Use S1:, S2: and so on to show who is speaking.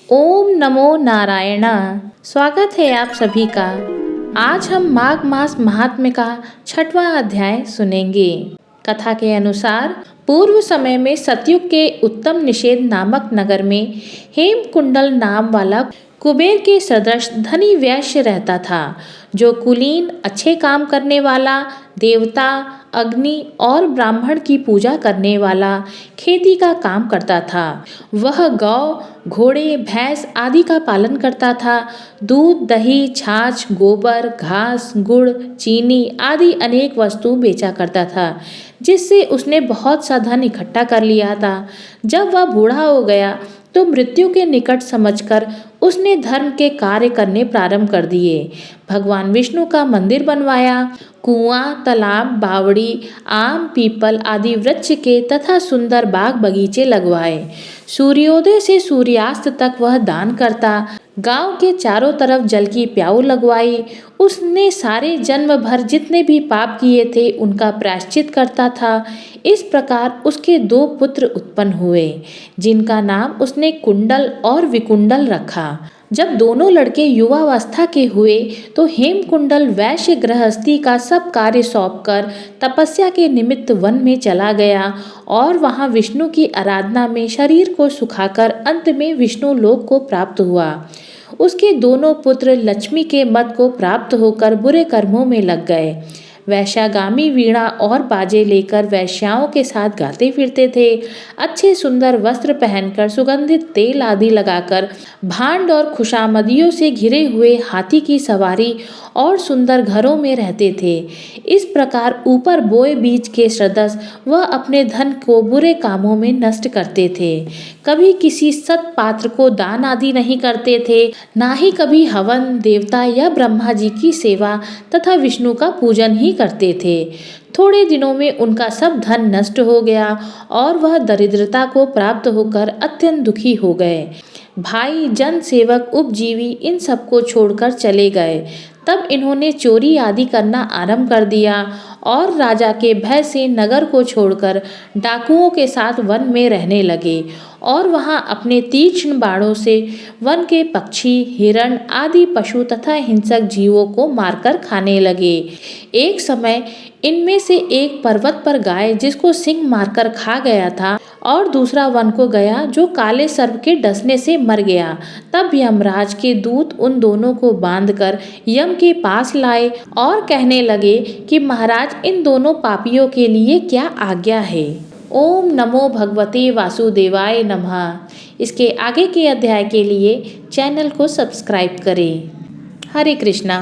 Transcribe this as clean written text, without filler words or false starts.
S1: ओम नमो नारायण। स्वागत है आप सभी का। आज हम माघ मास महात्म्य का 6वां अध्याय सुनेंगे। कथा के अनुसार पूर्व समय में सतयुग के उत्तम निषेध नामक नगर में हेमकुंडल नाम वाला कुबेर के सदृश धनी वैश्य रहता था, जो कुलीन, अच्छे काम करने वाला, देवता, अग्नि और ब्राह्मण की पूजा करने वाला, खेती का काम करता था। वह गौ, घोड़े, भैंस आदि का पालन करता था। दूध, दही, छाछ, गोबर, घास, गुड़, चीनी आदि अनेक वस्तु बेचा करता था, जिससे उसने बहुत सा धन इकट्ठा कर लिया था। जब वह बूढ़ा हो गया तो मृत्यु के निकट समझकर उसने धर्म के कार्य करने प्रारंभ कर दिए। भगवान विष्णु का मंदिर बनवाया, कुआं, तालाब, बावड़ी, आम, पीपल आदि वृक्ष के तथा सुंदर बाग बगीचे लगवाए। सूर्योदय से सूर्यास्त तक वह दान करता। गांव के चारों तरफ जल की प्याऊ लगवाई। उसने सारे जन्म भर जितने भी पाप किए थे उनका प्रायश्चित करता था। इस प्रकार उसके 2 पुत्र उत्पन्न हुए, जिनका नाम उसने कुंडल और विकुंडल रखा। जब दोनों लड़के युवावस्था के हुए तो हेमकुंडल वैश्य गृहस्थी का सब कार्य सौंपकर तपस्या के निमित्त वन में चला गया और वहां विष्णु की आराधना में शरीर को सुखाकर अंत में विष्णु लोक को प्राप्त हुआ। उसके दोनों पुत्र लक्ष्मी के मत को प्राप्त होकर बुरे कर्मों में लग गए। वैश्यागामी वीणा और बाजे लेकर वैश्याओं के साथ गाते फिरते थे। अच्छे सुंदर वस्त्र पहनकर, सुगंधित तेल आदि लगाकर, भांड और खुशामदियों से घिरे हुए हाथी की सवारी और सुंदर घरों में रहते थे। इस प्रकार ऊपर बोए बीज के सदृश वह अपने धन को बुरे कामों में नष्ट करते थे। कभी किसी सत पात्र को दान आदि नहीं करते थे, ना ही कभी हवन, देवता या ब्रह्मा जी की सेवा तथा विष्णु का पूजन ही करते थे। थोड़े दिनों में उनका सब धन नष्ट हो गया और वह दरिद्रता को प्राप्त होकर अत्यंत दुखी हो गए। भाई, जन सेवक, उपजीवी इन सबको छोड़कर चले गए। तब इन्होंने चोरी आदि करना आरंभ कर दिया और राजा के भय से नगर को छोड़कर डाकुओं के साथ वन में रहने लगे और वहां अपने तीक्ष्ण बाणों से वन के पक्षी, हिरण आदि पशु तथा हिंसक जीवों को मारकर खाने लगे। एक समय इनमें से एक पर्वत पर गाय, जिसको सिंह मारकर खा गया था, और दूसरा वन को गया, जो काले सर्प के डसने से मर गया। तब यमराज के दूत उन दोनों को बांधकर यम के पास लाए और कहने लगे कि महाराज, इन दोनों पापियों के लिए क्या आज्ञा है। ओम नमो भगवते वासुदेवाय नमः। इसके आगे के अध्याय के लिए चैनल को सब्सक्राइब करें। हरे कृष्णा।